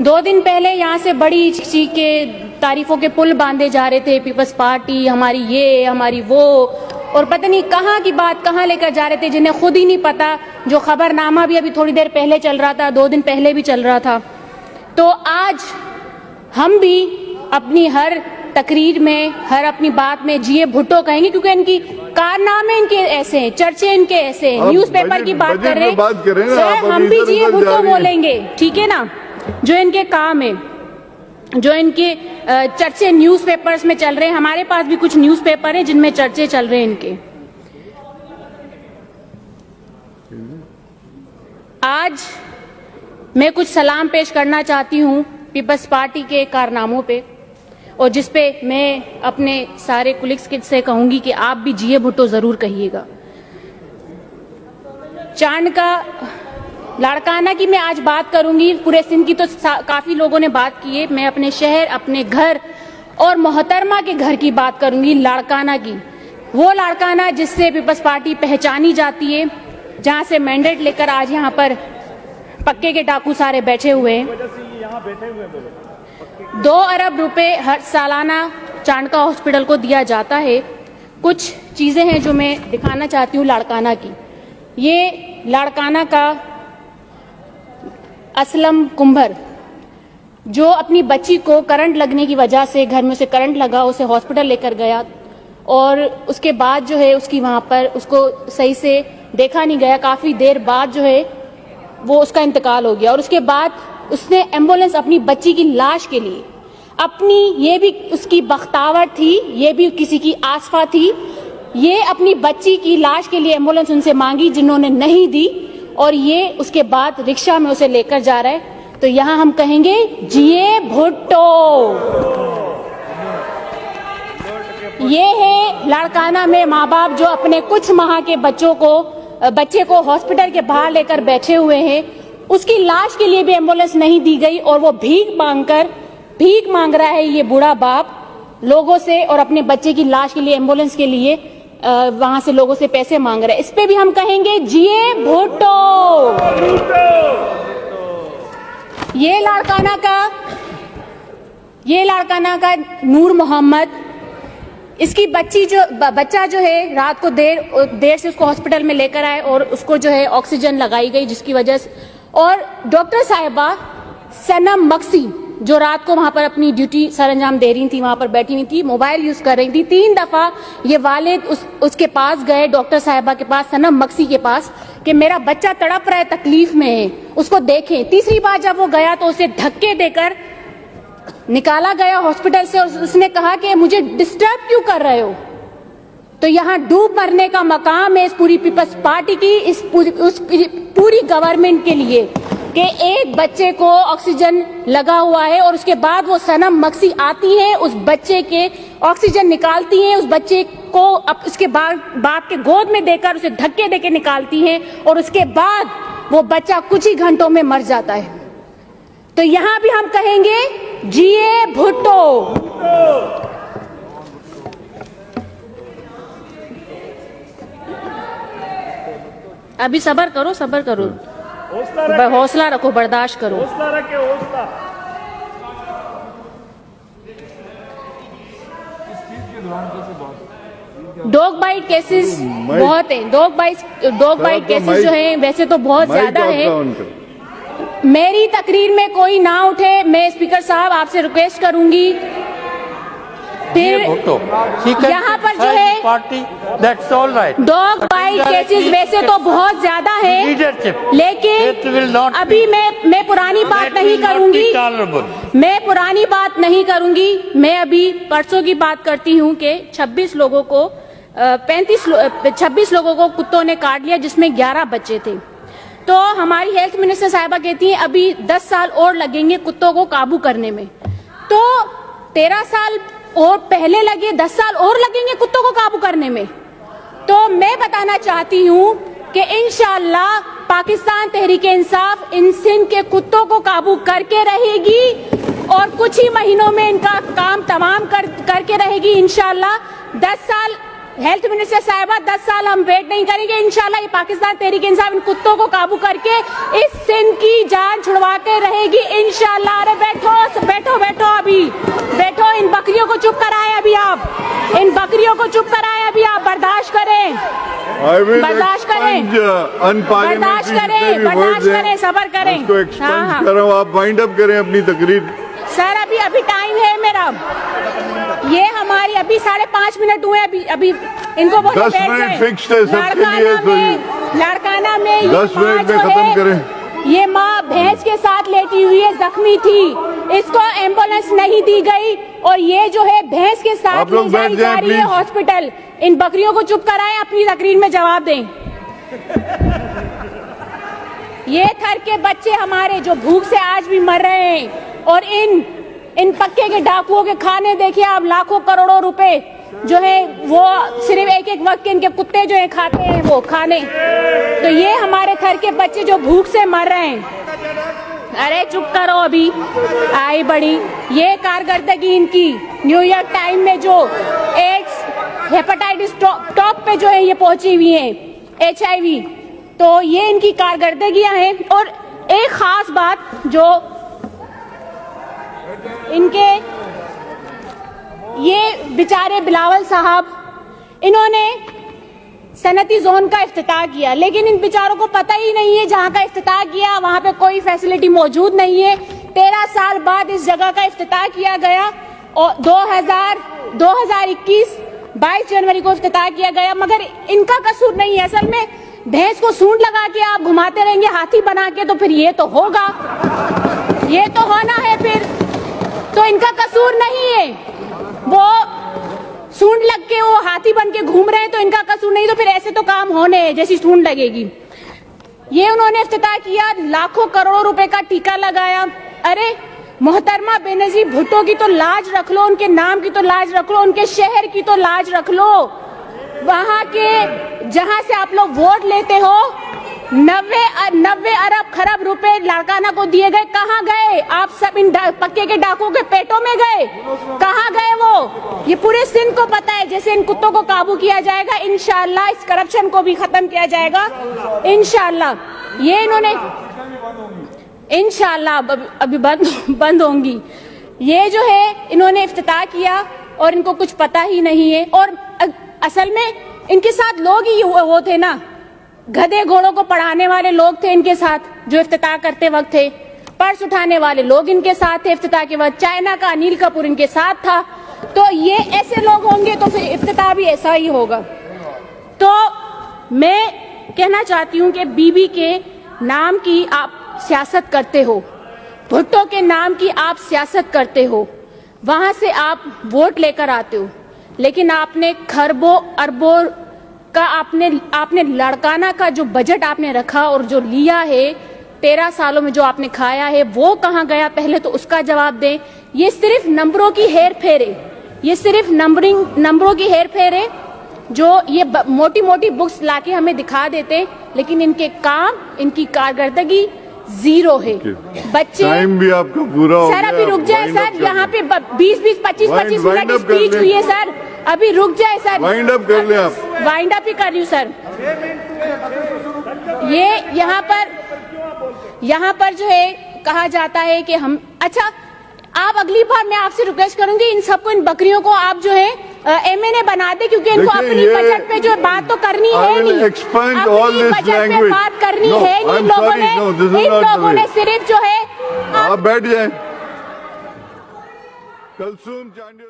2 दिन पहले यहाँ से बड़ी चीख के तारीफों के पुल बांधे जा रहे थे, पीपल्स पार्टी हमारी ये हमारी वो, और पता नहीं कहाँ की बात कहाँ लेकर जा रहे थे जिन्हें खुद ही नहीं पता। जो खबरनामा भी अभी थोड़ी देर पहले चल रहा था, 2 दिन पहले भी चल रहा था। तो आज हम भी अपनी हर तकरीर में, हर अपनी बात में जिए भुट्टो कहेंगे, क्योंकि इनकी कारनामे इनके ऐसे हैं, चर्चे इनके ऐसे हैं। न्यूज़पेपर की बात कर रहे हैं सर, हम भी जिए भुट्टो बोलेंगे, ठीक है ना। जो इनके काम है, जो इनके चर्चे न्यूज़पेपर्स में चल रहे हैं, हमारे पास भी कुछ न्यूज़पेपर हैं जिनमें चर्चे चल रहे हैं इनके। आज मैं कुछ सलाम पेश करना चाहती हूँ पीपल्स पार्टी के कारनामों पे, और जिसपे मैं अपने सारे कुलिक्स से कहूंगी कि आप भी जिए भुट्टो जरूर कहिएगा। चांद का लाड़काना की मैं आज बात करूंगी, पूरे सिंध की तो काफी लोगों ने बात की है। मैं अपने शहर, अपने घर और मोहतरमा के घर की बात करूंगी, लाड़काना की। वो लाड़काना जिससे पीपल्स पार्टी पहचानी जाती है, जहां से मैंडेट लेकर आज यहाँ पर पक्के के डाकू सारे बैठे हुए हैं। 2 अरब रुपए हर सालाना चांडका हॉस्पिटल को दिया जाता है। कुछ चीजें हैं जो मैं दिखाना चाहती हूँ लाड़काना की। ये लाड़काना का असलम कुंभर, जो अपनी बच्ची को करंट लगने की वजह से, घर में उसे करंट लगा, उसे हॉस्पिटल लेकर गया, और उसके बाद जो है उसकी वहां पर उसको सही से देखा नहीं गया। काफी देर बाद जो है वो उसका इंतकाल हो गया, और उसके बाद उसने एम्बुलेंस अपनी बच्ची की लाश के लिए, अपनी, ये भी उसकी बख्तावर थी, ये भी किसी की आसफा थी, ये अपनी बच्ची की लाश के लिए एम्बुलेंस उनसे मांगी, जिन्होंने नहीं दी, और ये उसके बाद रिक्शा में उसे लेकर जा रहा है। तो यहां हम कहेंगे जिए भुट्टो। ये है लाड़काना में माँ बाप जो अपने कुछ माह के बच्चे को हॉस्पिटल के बाहर लेकर बैठे हुए हैं। उसकी लाश के लिए भी एम्बुलेंस नहीं दी गई, और वो भीख मांग रहा है ये बूढ़ा बाप लोगों से, और अपने बच्चे की लाश के लिए, एम्बुलेंस के लिए वहां से लोगों से पैसे मांग रहा है। इस पे भी हम कहेंगे जिए भुट्टो। ये लाड़काना का नूर मोहम्मद, इसकी बच्चा जो है रात को देर से उसको हॉस्पिटल में लेकर आए, और उसको जो है ऑक्सीजन लगाई गई, जिसकी वजह से, और डॉक्टर साहिबा सनम मक्सी जो रात को वहां पर अपनी ड्यूटी सरअंजाम दे रही थी, वहां पर बैठी हुई थी, मोबाइल यूज कर रही थी। 3 दफा ये वालिद उसके पास गए, डॉक्टर साहिबा के पास, सनम मक्सी के पास, कि मेरा बच्चा तड़प रहा है, तकलीफ में है, उसको देखें। तीसरी बार जब वो गया तो उसे धक्के देकर निकाला गया हॉस्पिटल से, और उसने कहा कि मुझे डिस्टर्ब क्यों कर रहे हो। तो यहाँ डूब मरने का मकाम है इस पूरी पीपल्स पार्टी की, इस पूरी गवर्नमेंट के लिए, कि एक बच्चे को ऑक्सीजन लगा हुआ है, और उसके बाद वो सनम मक्सी आती है, उस बच्चे के ऑक्सीजन निकालती है, उस बच्चे को उसके बाप के गोद में देकर उसे धक्के देके निकालती है, और उसके बाद वो बच्चा कुछ ही घंटों में मर जाता है। तो यहाँ भी हम कहेंगे जिए भुट्टो। अभी सब्र करो, हौसला रखो, बर्दाश्त करो। डॉग बाइट केसेस बहुत हैं, डॉग बाइट केसेस जो हैं वैसे तो बहुत ज्यादा है। मेरी तकरीर में कोई ना उठे, मैं स्पीकर साहब आपसे रिक्वेस्ट करूंगी। फिर यहाँ पर जो है डॉग बाइट केसेस वैसे तो बहुत ज्यादा है, लेकिन अभी मैं पुरानी बात नहीं करूंगी, मैं अभी परसों की बात करती हूँ कि 26 लोगों को कुत्तों ने काट लिया, जिसमें 11 बच्चे थे। तो हमारी हेल्थ मिनिस्टर साहिबा कहती हैं अभी 10 साल और लगेंगे कुत्तों को काबू करने में। तो 13 साल और पहले लगे, 10 साल और लगेंगे कुत्तों को काबू करने में। तो मैं बताना चाहती हूँ कि इंशाअल्लाह पाकिस्तान तहरीके इंसाफ इन सिंध के कुत्तों को काबू करके रहेगी, और कुछ ही महीनों में इनका काम तमाम करके रहेगी इंशाअल्लाह। 10 साल हेल्थ मिनिस्टर साहिबा 10 साल हम वेट नहीं करेंगे। इंशाल्लाह ये पाकिस्तान तहरीक इंसाफ इन कुत्तों को काबू करके इस सिंध की जान छुड़वा के रहेगी इंशाल्लाह। अरे बैठो बैठो बैठो, अभी बैठो, इन बकरियों को चुप कराएं अभी आप, इन बकरियों को चुप कराएं अभी आप, बर्दाश्त करें, बर्दाश्त करें, बर्दाश्त करें, बर्दाश्त करें, सब्र करें। हाँ, आप वाइंड अप करें अपनी तकरीर। सर अभी टाइम है मेरा, ये हमारी अभी 5.5 मिनट हुए, अभी इनको बोले 10 मिनट फिक्स्ड है सबके लिए, लाड़काना में 10 मिनट में खत्म करें। ये माँ भैंस के साथ लेटी हुई है, जख्मी थी, इसको एम्बुलेंस नहीं दी गई और ये जो है भैंस के साथ ले जाई जा रही है हॉस्पिटल। इन बकरियों को चुप कराएं, अपनी तकरीर में जवाब दें। ये थर के बच्चे हमारे जो भूख से आज भी मर रहे हैं, और इन पक्के के डाकुओं के खाने देखिए आप, लाखों करोड़ों रुपए जो है वो सिर्फ एक वक्त के इनके कुत्ते जो है खाते हैं वो खाने। तो ये हमारे थर के बच्चे जो भूख से मर रहे हैं। अरे चुप करो, अभी आई बड़ी ये कारकर्दगी इनकी। न्यूयॉर्क टाइम में जो एड्स हेपेटाइटिस टॉप पे जो है ये पहुंची हुई है, HIV, तो ये इनकी कारकर्दगियां हैं। और एक खास बात जो इनके ये बेचारे बिलावल साहब, इन्होंने सनती जोन का इफ्तिताह किया, लेकिन इन बेचारों को पता ही नहीं है जहां का इफ्तिताह किया वहां पे कोई फैसिलिटी मौजूद नहीं है। 13 साल बाद इस जगह का इफ्तिताह किया गया और 2021 22 जनवरी को इफ्तिताह किया गया, मगर इनका कसूर नहीं है। असल में भैंस को सूंड लगा के आप घुमाते रहेंगे हाथी बना के, तो फिर ये तो होगा, ये तो होना है फिर, तो इनका कसूर नहीं है। वो सूंड लग के वो हाथी बन के घूम रहे हैं तो इनका कसूर नहीं, तो फिर ऐसे तो काम होने हैं जैसी सूंड लगेगी। ये उन्होंने इफ्तिताह किया, लाखों करोड़ों रुपए का टीका लगाया। अरे मोहतरमा बेनजीर भुट्टो की तो लाज रख लो, उनके नाम की तो लाज रख लो, उनके शहर की तो लाज रख लो। वहां के जहां से आप लोग वोट लेते हो 90 अरब खरब रुपए लाड़काना को दिए गए, कहाँ गए? आप सब इन पक्के के डाकुओं के पेटों में गए, कहाँ गए वो? ये पूरे सिंध को पता है। जैसे इन कुत्तों को काबू किया जाएगा इंशाल्लाह, इस करप्शन को भी खत्म किया जाएगा इंशाल्लाह। ये इन्होंने इंशाल्लाह अभी बंद होंगी। ये जो है इन्होंने इफ्तिताह किया और इनको कुछ पता ही नहीं है। और असल में इनके साथ लोग ही वो थे ना, गधे घोड़ों को पढ़ाने वाले लोग थे इनके साथ जो इफ्तिताह करते वक्त थे, पर्स उठाने वाले लोग इनके साथ थे इफ्तिताह के वक्त, चाइना का अनिल कपूर इनके साथ था। तो ये ऐसे लोग होंगे तो फिर इफ्तिताह भी ऐसा ही होगा। तो मैं कहना चाहती हूँ कि बीबी के नाम की आप सियासत करते हो, भुट्टो के नाम की आप सियासत करते हो, वहां से आप वोट लेकर आते हो, लेकिन आपने खरबों अरबों का आपने लाड़काना का जो बजट आपने रखा और जो लिया है 13 सालों में जो आपने खाया है वो कहाँ गया? पहले तो उसका जवाब दें। ये सिर्फ नंबरों की हेर फेर है, ये सिर्फ नंबरों की हेर फेर है जो ये मोटी मोटी बुक्स लाके हमें दिखा देते, लेकिन इनके काम, इनकी कारकर्दगी जीरो है। बच्चे टाइम भी आपका पूरा हो सर, अभी रुक जाए सर, यहाँ पे 20-25 25 मिनट स्पीच हुई है सर, अभी रुक जाए सर, वाइंड अप कर ले आप। वाइंड अप ही कर रही हूँ सर। ये यहाँ पर जो है कहा जाता है कि हम, अच्छा आप अगली बार मैं आपसे रिक्वेस्ट करूंगी इन सबको, इन बकरियों को आप जो है MNA बना दे, क्योंकि इनको अपनी बजट पे जो बात तो करनी है नहीं, अपनी बजट पे बात करनी है नहीं। इन लोगों ने सिर्फ जो है आप बैठ जाए। कलसूम चांडियों